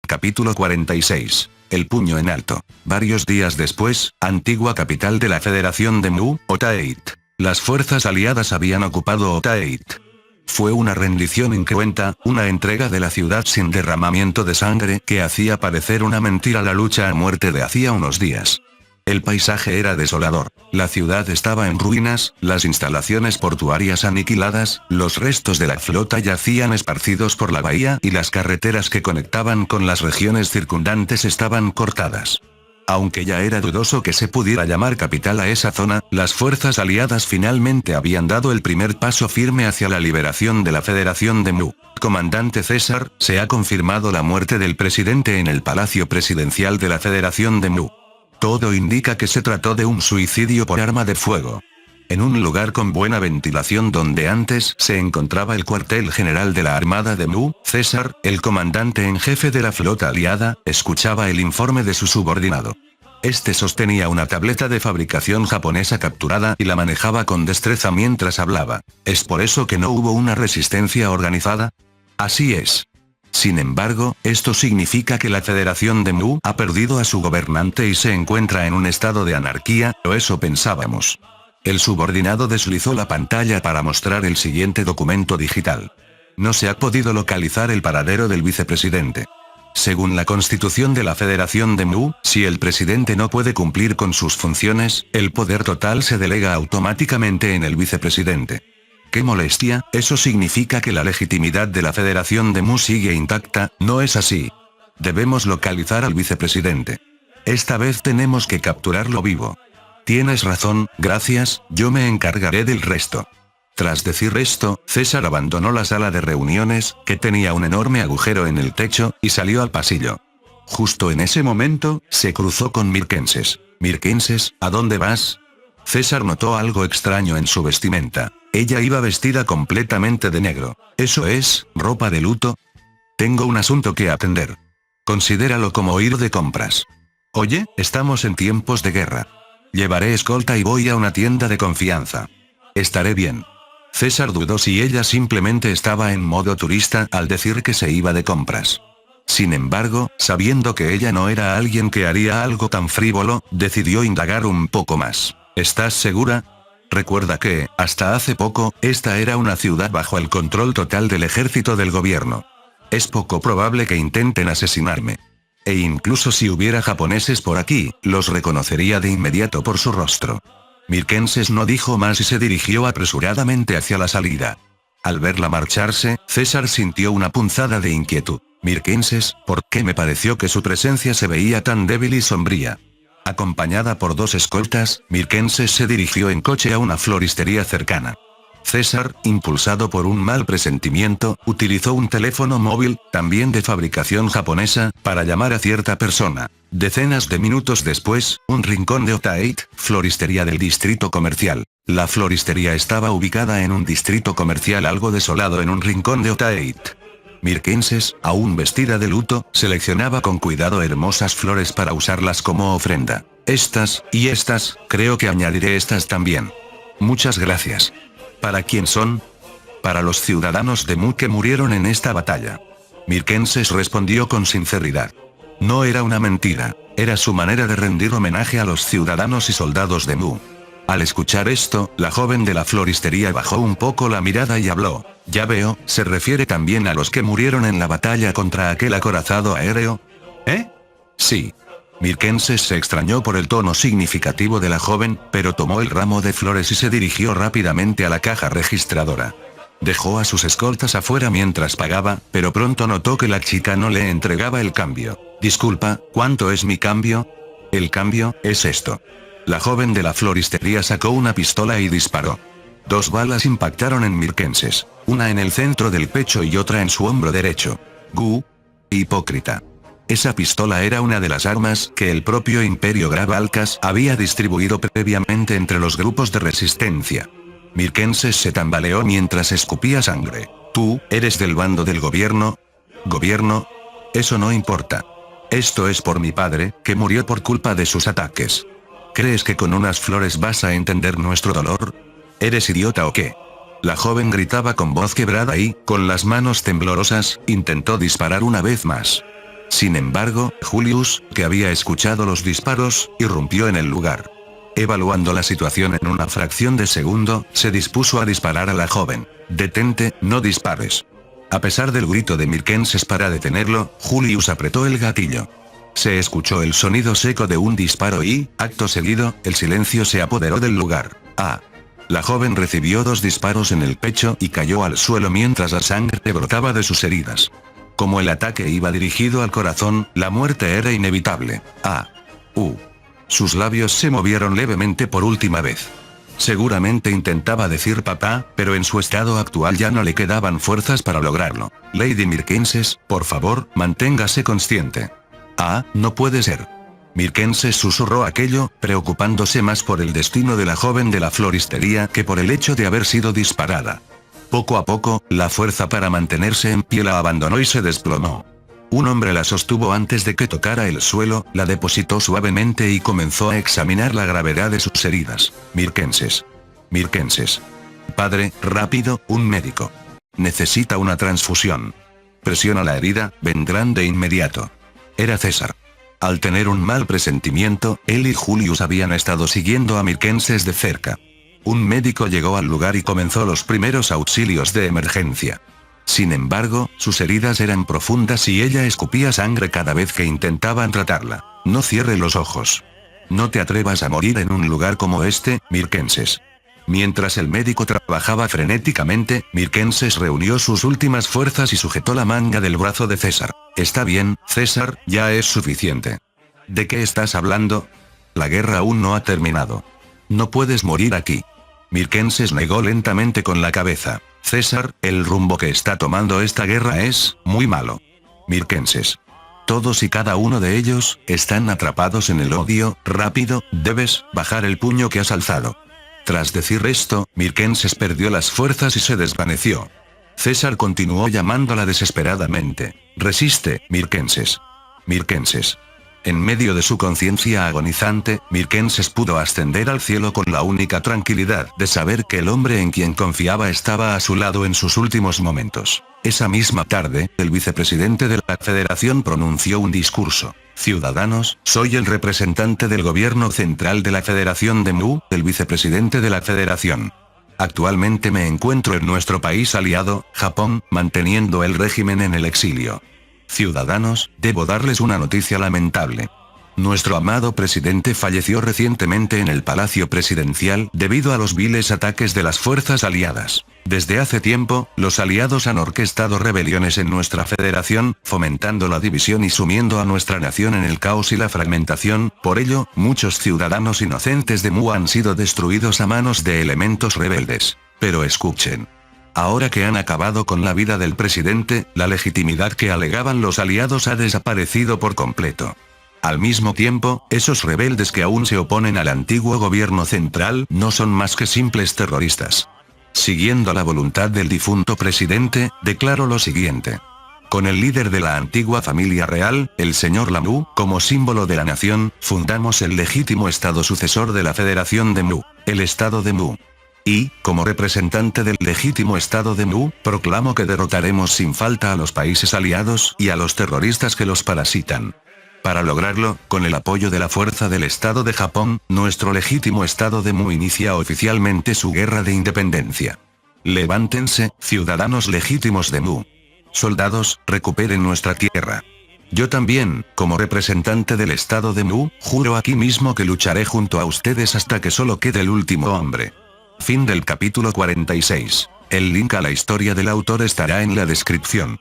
Capítulo 46. El puño en alto. Varios días después, antigua capital de la Federación de Mu, Otaeit. Las fuerzas aliadas habían ocupado Otaeit. Fue una rendición incruenta, una entrega de la ciudad sin derramamiento de sangre que hacía parecer una mentira la lucha a muerte de hacía unos días. El paisaje era desolador, la ciudad estaba en ruinas, las instalaciones portuarias aniquiladas, los restos de la flota yacían esparcidos por la bahía y las carreteras que conectaban con las regiones circundantes estaban cortadas. Aunque ya era dudoso que se pudiera llamar capital a esa zona, las fuerzas aliadas finalmente habían dado el primer paso firme hacia la liberación de la Federación de Mu. Comandante César, se ha confirmado la muerte del presidente en el Palacio Presidencial de la Federación de Mu. Todo indica que se trató de un suicidio por arma de fuego. En un lugar con buena ventilación donde antes se encontraba el cuartel general de la Armada de Mu, César, el comandante en jefe de la flota aliada, escuchaba el informe de su subordinado. Este sostenía una tableta de fabricación japonesa capturada y la manejaba con destreza mientras hablaba. ¿Es por eso que no hubo una resistencia organizada? Así es. Sin embargo, esto significa que la Federación de Mu ha perdido a su gobernante y se encuentra en un estado de anarquía, o eso pensábamos. El subordinado deslizó la pantalla para mostrar el siguiente documento digital. No se ha podido localizar el paradero del vicepresidente. Según la constitución de la Federación de Mu, si el presidente no puede cumplir con sus funciones, el poder total se delega automáticamente en el vicepresidente. ¡Qué molestia! Eso significa que la legitimidad de la Federación de Mu sigue intacta, ¿no es así? Debemos localizar al vicepresidente. Esta vez tenemos que capturarlo vivo. Tienes razón, gracias, yo me encargaré del resto. Tras decir esto, César abandonó la sala de reuniones, que tenía un enorme agujero en el techo, y salió al pasillo. Justo en ese momento, se cruzó con Mirkenses. «Mirkenses, ¿a dónde vas?» César notó algo extraño en su vestimenta. Ella iba vestida completamente de negro. ¿Eso es, ropa de luto? Tengo un asunto que atender. Considéralo como ir de compras. Oye, estamos en tiempos de guerra. Llevaré escolta y voy a una tienda de confianza. Estaré bien. César dudó si ella simplemente estaba en modo turista al decir que se iba de compras. Sin embargo, sabiendo que ella no era alguien que haría algo tan frívolo, decidió indagar un poco más. ¿Estás segura? Recuerda que, hasta hace poco, esta era una ciudad bajo el control total del ejército del gobierno. Es poco probable que intenten asesinarme. E incluso si hubiera japoneses por aquí, los reconocería de inmediato por su rostro. Mirkenses no dijo más y se dirigió apresuradamente hacia la salida. Al verla marcharse, César sintió una punzada de inquietud. Mirkenses, ¿por qué me pareció que su presencia se veía tan débil y sombría? Acompañada por dos escoltas, Mirkenses se dirigió en coche a una floristería cercana. César, impulsado por un mal presentimiento, utilizó un teléfono móvil, también de fabricación japonesa, para llamar a cierta persona. Decenas de minutos después, un rincón de Otaeit, floristería del distrito comercial. La floristería estaba ubicada en un distrito comercial algo desolado en un rincón de Otaeit. Mirkenses, aún vestida de luto, seleccionaba con cuidado hermosas flores para usarlas como ofrenda. Estas, y estas, creo que añadiré estas también. Muchas gracias. ¿Para quién son? Para los ciudadanos de Mu que murieron en esta batalla. Mirkenses respondió con sinceridad. No era una mentira, era su manera de rendir homenaje a los ciudadanos y soldados de Mu. Al escuchar esto, la joven de la floristería bajó un poco la mirada y habló. Ya veo, ¿se refiere también a los que murieron en la batalla contra aquel acorazado aéreo? ¿Eh? Sí. Mirkenses se extrañó por el tono significativo de la joven, pero tomó el ramo de flores y se dirigió rápidamente a la caja registradora. Dejó a sus escoltas afuera mientras pagaba, pero pronto notó que la chica no le entregaba el cambio. Disculpa, ¿cuánto es mi cambio? El cambio, es esto. La joven de la floristería sacó una pistola y disparó. 2 balas impactaron en Mirkenses, una en el centro del pecho y otra en su hombro derecho. Hipócrita. Esa pistola era una de las armas que el propio Imperio Gravalcas había distribuido previamente entre los grupos de resistencia. Mirkenses se tambaleó mientras escupía sangre. ¿Tú, eres del bando del gobierno? ¿Gobierno? Eso no importa. Esto es por mi padre, que murió por culpa de sus ataques. ¿Crees que con unas flores vas a entender nuestro dolor? ¿Eres idiota o qué? La joven gritaba con voz quebrada y, con las manos temblorosas, intentó disparar una vez más. Sin embargo, Julius, que había escuchado los disparos, irrumpió en el lugar. Evaluando la situación en una fracción de segundo, se dispuso a disparar a la joven. «Detente, no dispares». A pesar del grito de Mirkenses para detenerlo, Julius apretó el gatillo. Se escuchó el sonido seco de un disparo y, acto seguido, el silencio se apoderó del lugar. La joven recibió 2 disparos en el pecho y cayó al suelo mientras la sangre brotaba de sus heridas. Como el ataque iba dirigido al corazón, la muerte era inevitable. Sus labios se movieron levemente por última vez. Seguramente intentaba decir papá, pero en su estado actual ya no le quedaban fuerzas para lograrlo. Lady Mirkenses, por favor, manténgase consciente. No puede ser. Mirkenses susurró aquello, preocupándose más por el destino de la joven de la floristería que por el hecho de haber sido disparada. Poco a poco, la fuerza para mantenerse en pie la abandonó y se desplomó. Un hombre la sostuvo antes de que tocara el suelo, la depositó suavemente y comenzó a examinar la gravedad de sus heridas. Mirkenses. Padre, rápido, un médico. Necesita una transfusión. Presiona la herida, vendrán de inmediato. Era César. Al tener un mal presentimiento, él y Julius habían estado siguiendo a Mirkenses de cerca. Un médico llegó al lugar y comenzó los primeros auxilios de emergencia. Sin embargo, sus heridas eran profundas y ella escupía sangre cada vez que intentaban tratarla. No cierre los ojos. No te atrevas a morir en un lugar como este, Mirkenses. Mientras el médico trabajaba frenéticamente, Mirkenses reunió sus últimas fuerzas y sujetó la manga del brazo de César. Está bien, César, ya es suficiente. ¿De qué estás hablando? La guerra aún no ha terminado. No puedes morir aquí. Mirkenses negó lentamente con la cabeza. César, el rumbo que está tomando esta guerra es muy malo. Mirkenses. Todos y cada uno de ellos están atrapados en el odio. Rápido, debes bajar el puño que has alzado. Tras decir esto, Mirkenses perdió las fuerzas y se desvaneció. César continuó llamándola desesperadamente. Resiste, Mirkenses. En medio de su conciencia agonizante, Mirkenses pudo ascender al cielo con la única tranquilidad de saber que el hombre en quien confiaba estaba a su lado en sus últimos momentos. Esa misma tarde, el vicepresidente de la Federación pronunció un discurso. Ciudadanos, soy el representante del gobierno central de la Federación de Mu, el vicepresidente de la Federación. Actualmente me encuentro en nuestro país aliado, Japón, manteniendo el régimen en el exilio. Ciudadanos, debo darles una noticia lamentable. Nuestro amado presidente falleció recientemente en el Palacio Presidencial debido a los viles ataques de las fuerzas aliadas. Desde hace tiempo, los aliados han orquestado rebeliones en nuestra federación, fomentando la división y sumiendo a nuestra nación en el caos y la fragmentación. Por ello, muchos ciudadanos inocentes de Mu han sido destruidos a manos de elementos rebeldes. Pero escuchen. Ahora que han acabado con la vida del presidente, la legitimidad que alegaban los aliados ha desaparecido por completo. Al mismo tiempo, esos rebeldes que aún se oponen al antiguo gobierno central no son más que simples terroristas. Siguiendo la voluntad del difunto presidente, declaro lo siguiente. Con el líder de la antigua familia real, el señor Lamu, como símbolo de la nación, fundamos el legítimo estado sucesor de la Federación de Mu, el Estado de Mu. Y, como representante del legítimo Estado de Mu, proclamo que derrotaremos sin falta a los países aliados y a los terroristas que los parasitan. Para lograrlo, con el apoyo de la fuerza del Estado de Japón, nuestro legítimo Estado de Mu inicia oficialmente su guerra de independencia. Levántense, ciudadanos legítimos de Mu. Soldados, recuperen nuestra tierra. Yo también, como representante del Estado de Mu, juro aquí mismo que lucharé junto a ustedes hasta que solo quede el último hombre. Fin del capítulo 46. El link a la historia del autor estará en la descripción.